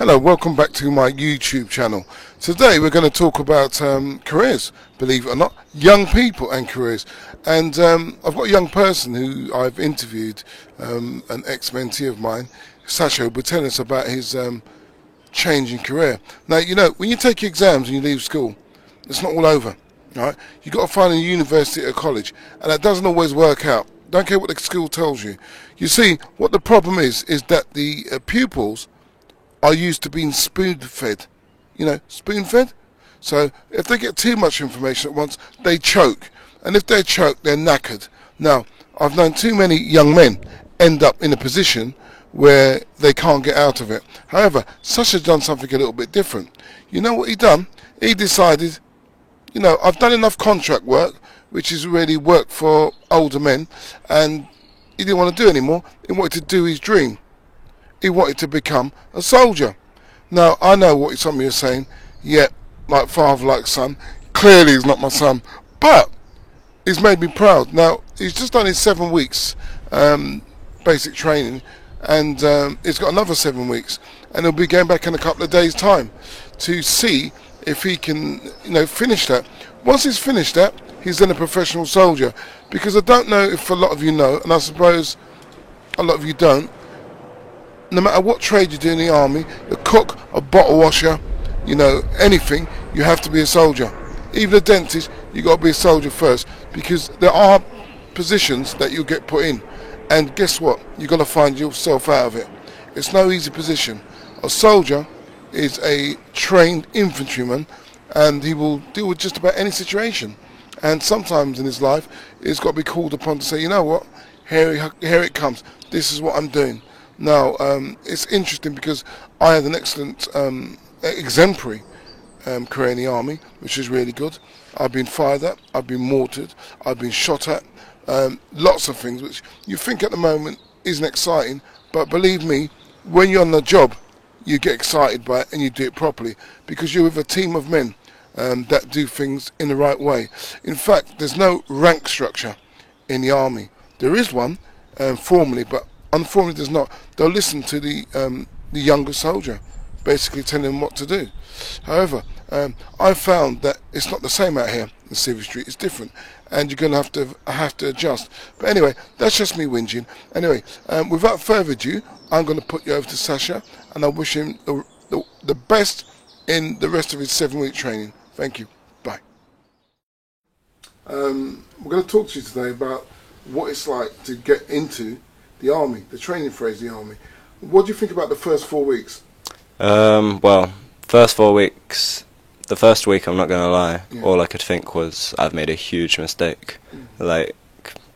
Hello, welcome back to my YouTube channel. Today we're going to talk about careers, believe it or not, young people and careers. And I've got a young person who I've interviewed, an ex-mentee of mine, Sasha, who will tell us about his change in career. Now, you know, when you take your exams and you leave school, it's not all over, right? You've got to find a university or college, and that doesn't always work out. Don't care what the school tells you. You see, what the problem is that the pupils are used to being spoon-fed. You know, spoon-fed? So if they get too much information at once, they choke. And if they choke, they're knackered. Now, I've known too many young men end up in a position where they can't get out of it. However, Sasha's done something a little bit different. You know what he done? He decided, you know, I've done enough contract work, which is really work for older men, and he didn't want to do anymore. He wanted to do his dream. He wanted to become a soldier. Now, I know what some of you are saying. Yeah, like father, like son. Clearly he's not my son, but he's made me proud. Now, he's just done his 7 weeks basic training, and he's got another 7 weeks, and he'll be going back in a couple of days' time to see if he can, you know, finish that. Once he's finished that, he's then a professional soldier. Because I don't know if a lot of you know, and I suppose a lot of you don't, no matter what trade you do in the army, a cook, a bottle washer, you know, anything, you have to be a soldier. Even a dentist, you got to be a soldier first, because there are positions that you'll get put in, and guess what? You've got to find yourself out of it. It's no easy position. A soldier is a trained infantryman, and he will deal with just about any situation. And sometimes in his life, he's got to be called upon to say, you know what, here it comes. This is what I'm doing. Now, it's interesting because I had an excellent, exemplary career in the army, which is really good. I've been fired at, I've been mortared, I've been shot at, lots of things which you think at the moment isn't exciting, but believe me, when you're on the job, you get excited by it and you do it properly, because you're with a team of men that do things in the right way. In fact, there's no rank structure in the army. There is one, formally, but unfortunately there's not. They'll listen to the younger soldier, basically telling them what to do. However, I found that it's not the same out here in Civvy Street. It's different, and you're going to have to adjust. But anyway, that's just me whinging. Anyway, without further ado, I'm going to put you over to Sasha, and I wish him the best in the rest of his 7-week training. Thank you. Bye. We're going to talk to you today about what it's like to get into the army, the training phase of the army. What do you think about the first 4 weeks? Well, first 4 weeks, the first week, I'm not going to lie, Yeah. all I could think was I've made a huge mistake. Like,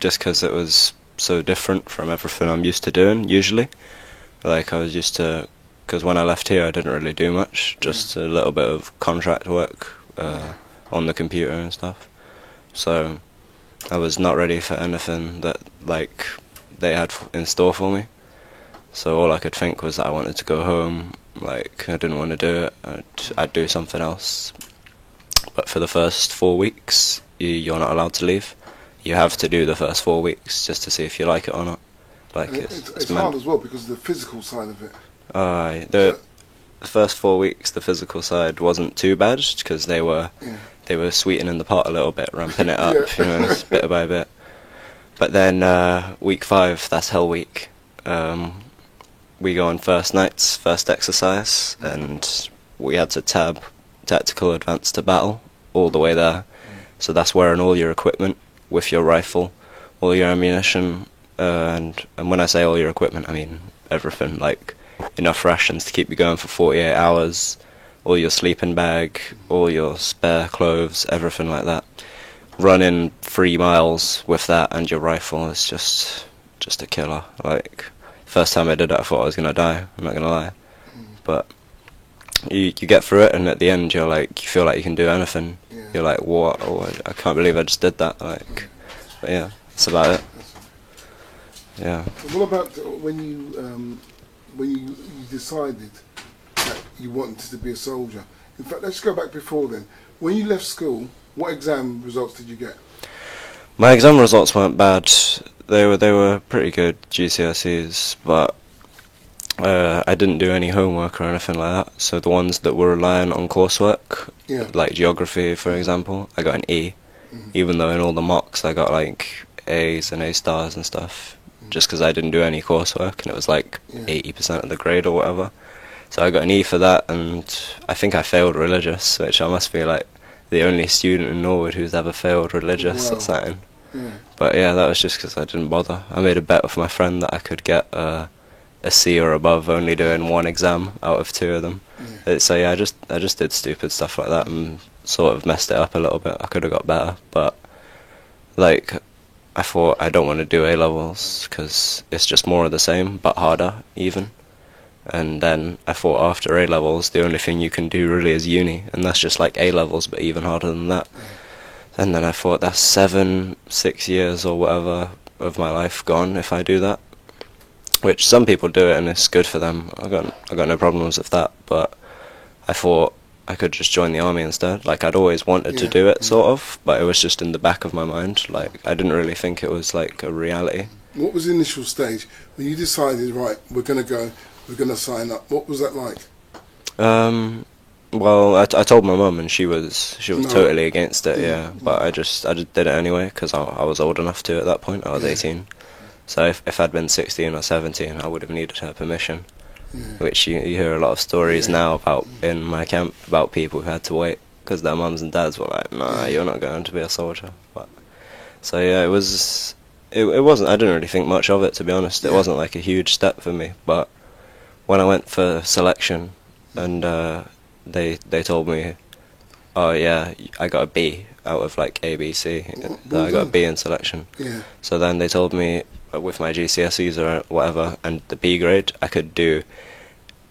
just because it was so different from everything I'm used to doing, usually. Like, I was used to, because when I left here I didn't really do much, just a little bit of contract work on the computer and stuff. So, I was not ready for anything that, like, they had in store for me. So all I could think was that I wanted to go home. Like, I didn't want to do it. I'd do something else. But for the first 4 weeks, you're not allowed to leave. You have to do the first 4 weeks just to see if you like it or not. Like, it's hard as well because of the physical side of it. The first 4 weeks, the physical side wasn't too bad because they were sweetening the pot a little bit, ramping it up, you know, bit by bit. But then week 5, that's Hell Week. We go on first nights, first exercise, and we had to tab tactical advance to battle all the way there. So that's wearing all your equipment with your rifle, all your ammunition, and when I say all your equipment, I mean everything, like enough rations to keep you going for 48 hours, all your sleeping bag, all your spare clothes, everything like that. Running 3 miles with that and your rifle is just a killer. Like, first time I did it I thought I was going to die, I'm not going to lie. But you get through it, and at the end you're like, you feel like you can do anything. Yeah. You're like, what? Oh, I can't believe I just did that. Like, but yeah, that's about it. Yeah. What about when you decided that you wanted to be a soldier? In fact, let's go back before then. When you left school, what exam results did you get? My exam results weren't bad. They were pretty good GCSEs, but I didn't do any homework or anything like that. So the ones that were relying on coursework, like geography, for example, I got an E, even though in all the mocks I got like A's and A stars and stuff, just because I didn't do any coursework, and it was like 80% of the grade or whatever. So I got an E for that, and I think I failed religious, which I must be like the only student in Norwood who's ever failed religious or something. But yeah, that was just because I didn't bother. I made a bet with my friend that I could get a C or above only doing one exam out of 2 of them. So yeah, I just did stupid stuff like that and sort of messed it up a little bit. I could have got better, but like I thought I don't want to do A-levels because it's just more of the same but harder even. And then I thought after A-levels the only thing you can do really is uni, and that's just like A-levels but even harder than that. And then I thought that's 6 years or whatever of my life gone if I do that. Which some people do it and it's good for them. I got no problems with that, but I thought I could just join the army instead. Like I'd always wanted to do it sort of, but it was just in the back of my mind. Like I didn't really think it was like a reality. What was the initial stage when you decided, right, we're going to go, we're going to sign up? What was that like? Well, I told my mum and she was totally against it, but I just did it anyway because I was old enough to at that point. I was 18. So if I'd been 16 or 17, I would have needed her permission, which you hear a lot of stories now about in my camp about people who had to wait because their mums and dads were like, nah, you're not going to be a soldier. But so yeah, it wasn't. I didn't really think much of it, to be honest. It wasn't like a huge step for me. But when I went for selection, and they told me, oh yeah, I got a B out of like A, B, C. I got a B in selection. So then they told me with my GCSEs or whatever and the B grade, I could do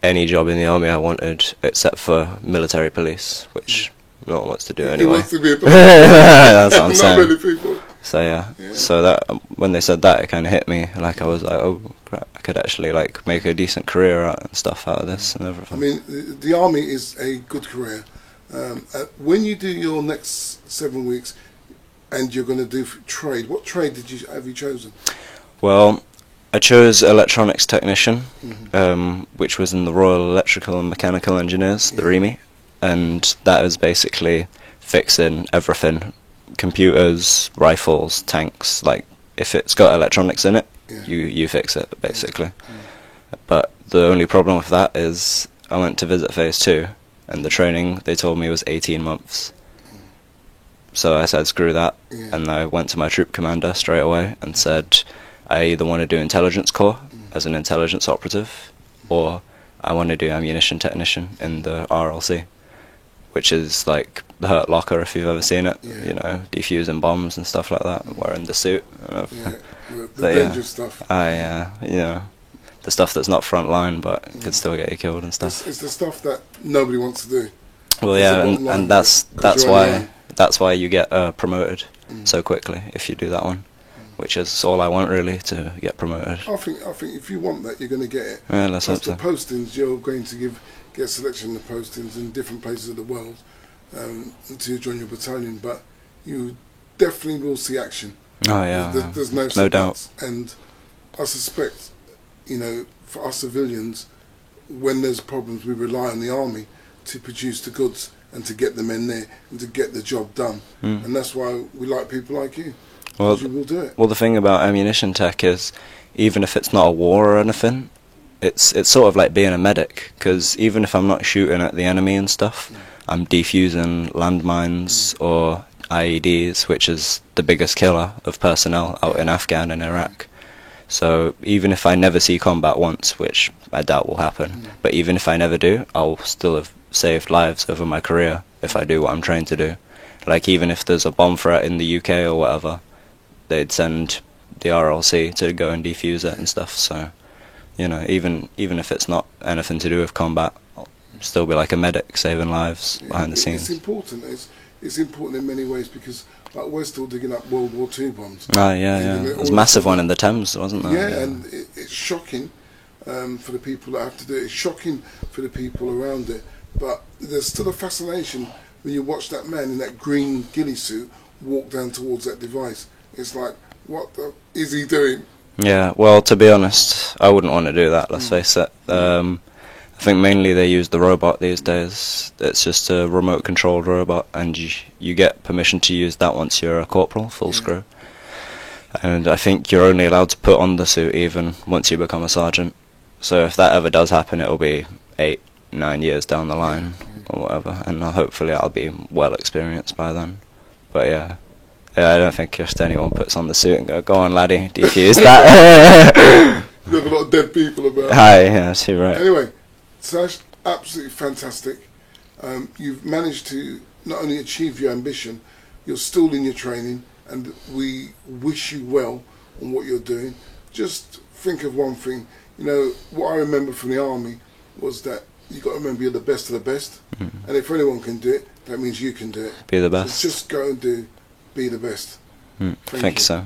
any job in the army I wanted except for military police, which no one wants to do anyway. He wants to be a police. That's what I'm saying. Not many people. So yeah, so that when they said that, it kind of hit me. Like I was like, oh crap, I could actually like make a decent career out and stuff out of this and everything. I mean, the army is a good career. When you do your next 7 weeks and you're going to do trade, what trade have you chosen? Well, I chose electronics technician, which was in the Royal Electrical and Mechanical Engineers, the REME, and that is basically fixing everything. Computers, rifles, tanks, like if it's got electronics in it, you fix it basically. But the only problem with that is I went to visit phase 2 and the training they told me was 18 months. So I said screw that, and I went to my troop commander straight away and said I either want to do intelligence corps as an intelligence operative or I want to do ammunition technician in the RLC, which is like the Hurt Locker, if you've ever seen it, you know, defusing bombs and stuff like that, wearing the suit. The dangerous stuff. You know, the stuff that's not front line but could still get you killed and stuff. It's the stuff that nobody wants to do. Well, yeah, and that's why you get promoted so quickly if you do that one, which is all I want really, to get promoted. I think if you want that, you're going to get it. Yeah, let's hope so. The postings, you're going to get selection of postings in different places of the world to join your battalion, but you definitely will see action. Oh yeah, there's no doubt. And I suspect, you know, for us civilians, when there's problems, we rely on the army to produce the goods and to get the men there and to get the job done. And that's why we like people like you. Well, you will do it. Well, the thing about ammunition tech is, even if it's not a war or anything, it's sort of like being a medic, because even if I'm not shooting at the enemy and stuff, I'm defusing landmines or IEDs, which is the biggest killer of personnel out in Afghan and Iraq. So even if I never see combat once, which I doubt will happen, but even if I never do, I'll still have saved lives over my career if I do what I'm trained to do. Like even if there's a bomb threat in the UK or whatever, they'd send the RLC to go and defuse it and stuff. So, you know, even if it's not anything to do with combat, I'll still be like a medic saving lives behind the scenes. It's important. It's important in many ways because like we're still digging up World War II bombs. Oh yeah. There's a massive one in the Thames, wasn't there? Yeah, and it's shocking for the people that have to do it. It's shocking for the people around it. But there's still a fascination when you watch that man in that green ghillie suit walk down towards that device. It's like, what the is he doing? Yeah, well, to be honest, I wouldn't want to do that, let's face it. I think mainly they use the robot these days. It's just a remote-controlled robot, and you get permission to use that once you're a corporal, full screw. And I think you're only allowed to put on the suit even once you become a sergeant. So if that ever does happen, it'll be 8, 9 years down the line, or whatever, and hopefully I'll be well experienced by then. But yeah, I don't think just anyone puts on the suit and go on laddie, defuse that. There's a lot of dead people about. Hi, yes, you're right. Anyway, Sash, absolutely fantastic. You've managed to not only achieve your ambition, you're still in your training, and we wish you well on what you're doing. Just think of one thing. You know, what I remember from the army was that you've got to remember you're the best of the best. And if anyone can do it, that means you can do it. Be the best. So just go and be the best. Thank you, sir.